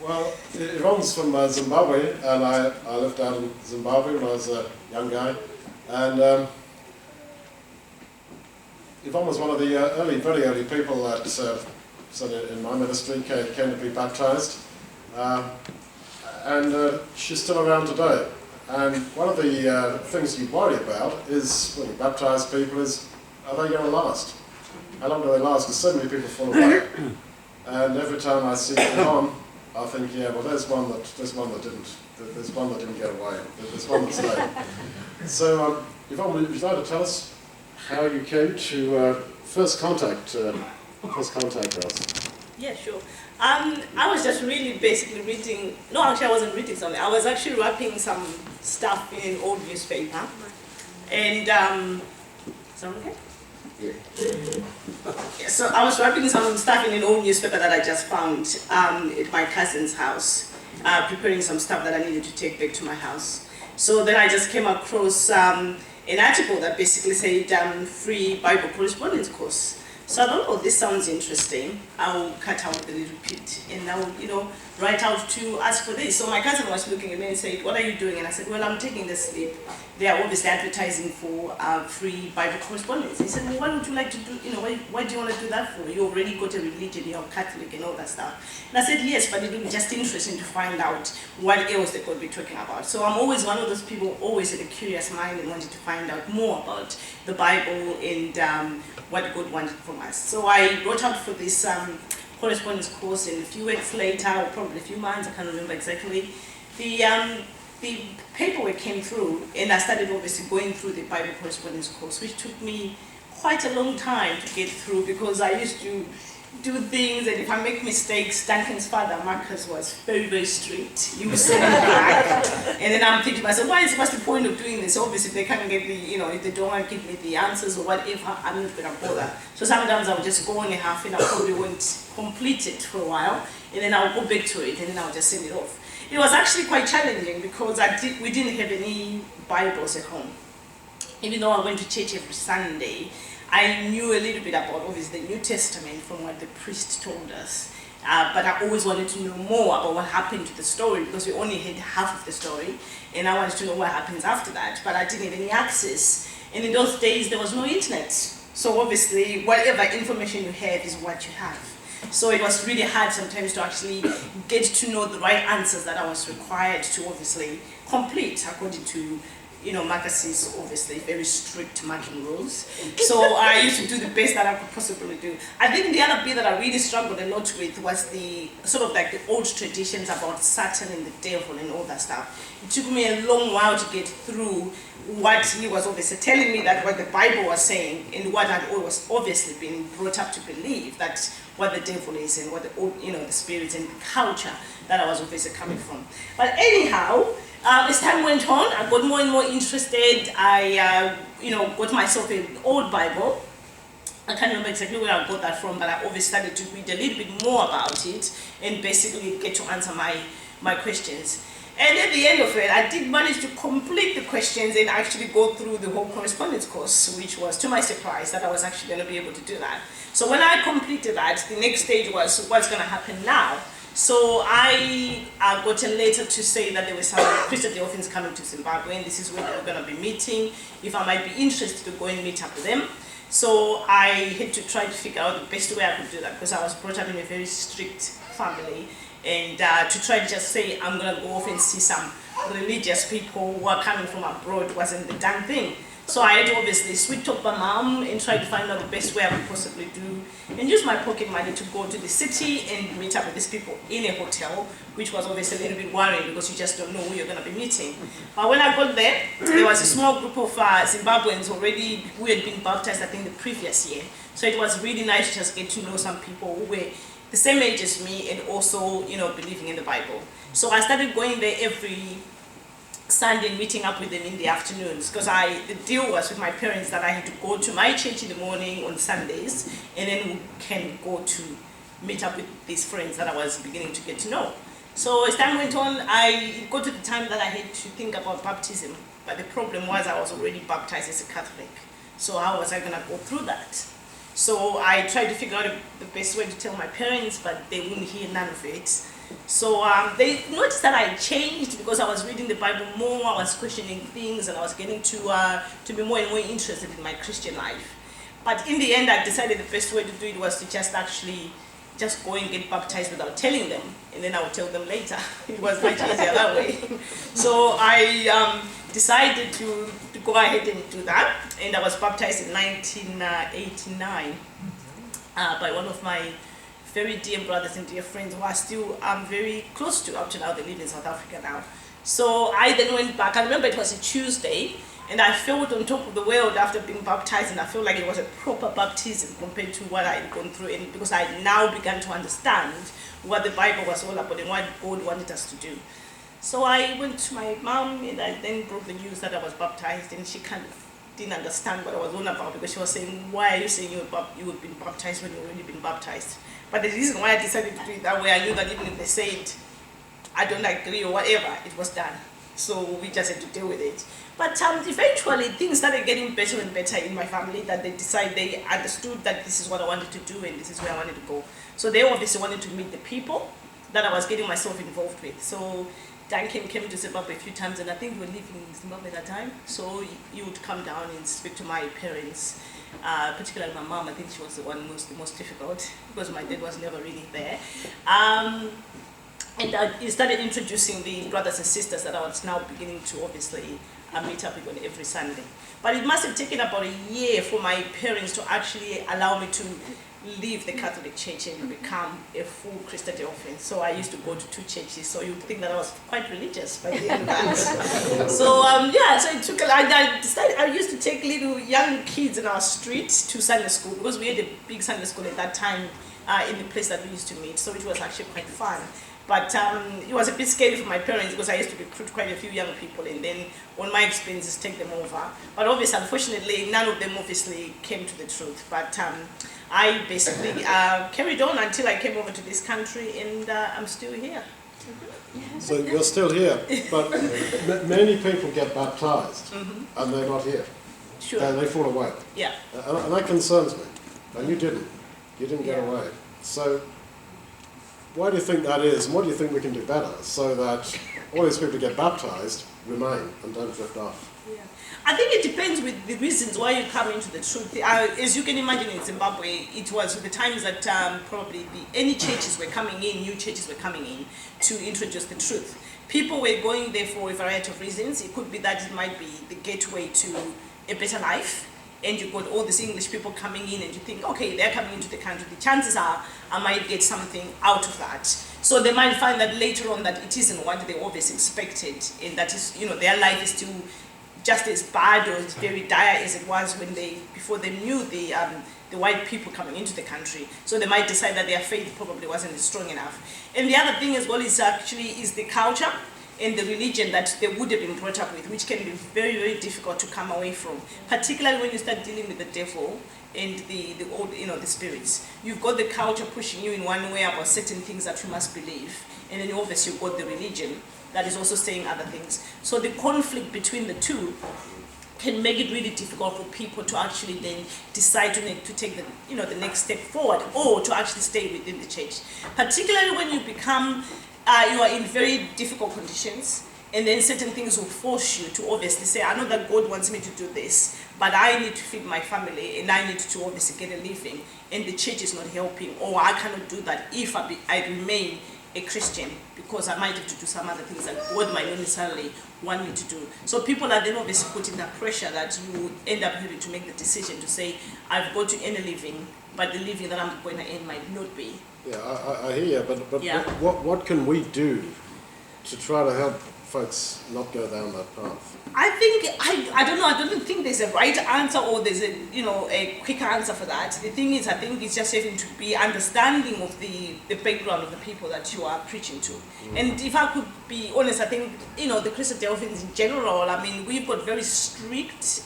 Well, Yvonne's from Zimbabwe, and I lived out in Zimbabwe when I was a young guy. And Yvonne was one of the very early people that, in my ministry, came to be baptized. And she's still around today. And one of the things you worry about is, when you baptize people, is, are they going to last? How long do they last? Because so many people fall away. And every time I see Yvonne, I think, yeah, well, there's one that didn't get away. There's one that stayed. So, Yvonne, would you like to tell us how you came to first contact us? Yeah, sure. I was just really basically reading. No, actually, I wasn't reading something. I was actually wrapping some stuff in an old newspaper, and is that okay? Yeah, so I was wrapping some stuff in an old newspaper that I just found at my cousin's house, preparing some stuff that I needed to take back to my house. So then I just came across an article that basically said free Bible correspondence course. So I thought, oh, this sounds interesting. I'll cut out the little bit and I will, write out to ask for this. So my cousin was looking at me and said, what are you doing? And I said, well, I'm taking the slip. They are obviously advertising for free Bible correspondence. He said, well, what would you like to do? Why do you want to do that for? You already got a religion, you're Catholic and all that stuff. And I said, yes, but it would be just interesting to find out what else they could be talking about. So I'm always one of those people, always had a curious mind and wanted to find out more about the Bible and what God wanted from us. So I wrote out for this correspondence course, and a few weeks later, or probably a few months, I can't remember exactly, the paperwork came through, and I started obviously going through the Bible correspondence course, which took me quite a long time to get through because I used to do things, and if I make mistakes, Duncan's father, Marcus, was very, very strict. He would send me back. And then I'm thinking to myself, what's the point of doing this? Obviously, if they can't get me, if they don't want to give me the answers or whatever, I'm not going to bother. So sometimes I would just go on a half and I probably won't complete it for a while, and then I'll go back to it, and then I'll just send it off. It was actually quite challenging because we didn't have any Bibles at home. Even though I went to church every Sunday, I knew a little bit about, obviously, the New Testament from what the priest told us. But I always wanted to know more about what happened to the story because we only had half of the story. And I wanted to know what happens after that. But I didn't have any access. And in those days, there was no internet. So obviously, whatever information you have is what you have. So it was really hard sometimes to actually get to know the right answers that I was required to obviously complete according to Marcus's obviously very strict marking rules. So I used to do the best that I could possibly do. I think the other bit that I really struggled a lot with was the sort of like the old traditions about Satan and the devil and all that stuff. It took me a long while to get through what he was obviously telling me, that what the Bible was saying and what I'd always obviously been brought up to believe, that what the devil is and what the spirits and the culture that I was obviously coming from. But anyhow, as time went on, I got more and more interested. I, got myself an old Bible. I can't remember exactly where I got that from, but I obviously started to read a little bit more about it and basically get to answer my questions. And at the end of it, I did manage to complete the questions and actually go through the whole correspondence course, which was to my surprise that I was actually going to be able to do that. So when I completed that, the next stage was what's going to happen now. So I got a letter to say that there were some Christadelphians coming to Zimbabwe, and this is where they were going to be meeting, if I might be interested to go and meet up with them. So I had to try to figure out the best way I could do that because I was brought up in a very strict family, and to try to just say I'm going to go off and see some religious people who are coming from abroad wasn't the damn thing. So I had to obviously sweet talk my mom and try to find out the best way I could possibly do and use my pocket money to go to the city and meet up with these people in a hotel, which was obviously a little bit worrying because you just don't know who you're going to be meeting. But when I got there, there was a small group of Zimbabweans already who had been baptized, I think, the previous year. So it was really nice to just get to know some people who were the same age as me and also, believing in the Bible. So I started going there every Sunday, meeting up with them in the afternoons, because the deal was with my parents that I had to go to my church in the morning on Sundays, and then we can go to meet up with these friends that I was beginning to get to know. So as time went on, I got to the time that I had to think about baptism, but the problem was I was already baptized as a Catholic. So how was I going to go through that? So I tried to figure out the best way to tell my parents, but they wouldn't hear none of it. So they noticed that I changed because I was reading the Bible more, I was questioning things, and I was getting to be more and more interested in my Christian life. But in the end, I decided the best way to do it was to just go and get baptized without telling them, and then I would tell them later. It was much easier that way. So I decided to go ahead and do that, and I was baptized in 1989 by one of my very dear brothers and dear friends who are still very close to up to now. They live in South Africa now. So I then went back. I remember it was a Tuesday, and I felt on top of the world after being baptized, and I felt like it was a proper baptism compared to what I had gone through, and because I had now began to understand what the Bible was all about and what God wanted us to do. So I went to my mom, and I then broke the news that I was baptized, and she kind of didn't understand what I was on about, because she was saying, why are you saying you had been baptized when you've already been baptized? But the reason why I decided to do it that way, I knew that even if they said, I don't agree or whatever, it was done. So we just had to deal with it. But eventually things started getting better and better in my family, that they understood that this is what I wanted to do and this is where I wanted to go. So they obviously wanted to meet the people that I was getting myself involved with. So Duncan came to Zimbabwe a few times, and I think we were living in Zimbabwe at that time. So he would come down and speak to my parents, particularly my mom. I think she was the one the most difficult, because my dad was never really there. And he started introducing the brothers and sisters that I was now beginning to obviously meet up with on every Sunday. But it must have taken about a year for my parents to actually allow me to leave the Catholic Church and become a full Christadelphian. So I used to go to 2 churches, so you'd think that I was quite religious by the end of that. So so it took I used to take little young kids in our street to Sunday school, because we had a big Sunday school at that time in the place that we used to meet, so it was actually quite fun. But it was a bit scary for my parents, because I used to recruit quite a few young people, and then on my expenses take them over. But obviously, unfortunately, none of them obviously came to the truth. But I basically carried on until I came over to this country, and I'm still here. So you're still here, but many people get baptized and they're not here. Sure. They fall away. Yeah. And that concerns me. And you didn't. You didn't get away. So why do you think that is, and what do you think we can do better so that all these people who get baptized remain and don't drift off? Yeah. I think it depends with the reasons why you come into the truth. As you can imagine, in Zimbabwe, it was the times that probably any churches were coming in, new churches were coming in to introduce the truth. People were going there for a variety of reasons. It could be that it might be the gateway to a better life, and you've got all these English people coming in, and you think, okay, they're coming into the country, the chances are I might get something out of that. So they might find that later on that it isn't what they always expected, and that is, their life is still just as bad or as very dire as it was before they knew the white people coming into the country. So they might decide that their faith probably wasn't strong enough. And the other thing as well is the culture and the religion that they would have been brought up with, which can be very, very difficult to come away from, particularly when you start dealing with the devil and the old, the spirits. You've got the culture pushing you in one way about certain things that you must believe, and then obviously you've got the religion that is also saying other things. So the conflict between the two can make it really difficult for people to actually then decide to take the next step forward, or to actually stay within the church. Particularly when you become, you are in very difficult conditions, and then certain things will force you to obviously say, I know that God wants me to do this, but I need to feed my family, and I need to obviously get a living, and the church is not helping, or I cannot do that if I remain a Christian, because I might have to do some other things that God might not necessarily want me to do. So people are then obviously put in that pressure that you end up having to make the decision to say, I've got to earn a living, but the living that I'm going to earn might not be. Yeah, I hear you, but Yeah. what can we do to try to help folks not go down that path? I think, I don't know, I don't think there's a right answer or there's a quick answer for that. The thing is, I think it's just having to be understanding of the background of the people that you are preaching to. And if I could be honest, I think, the Christadelphians in general, we've got very strict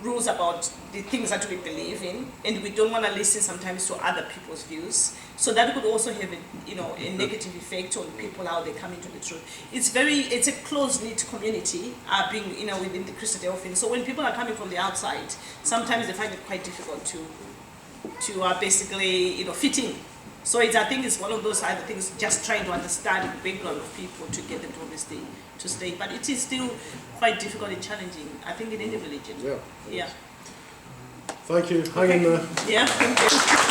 rules about the things that we believe in, and we don't want to listen sometimes to other people's views. So that could also have a negative effect on people, how they come into the truth. It's a close-knit community, being within the Christadelphian. So when people are coming from the outside, sometimes they find it quite difficult to basically fit in. So I think it's one of those other things, just trying to understand the background of people to get them to obviously to stay. But it is still quite difficult and challenging, I think, in any religion. Yeah. Yeah. Thank you. Hang in there. Yeah.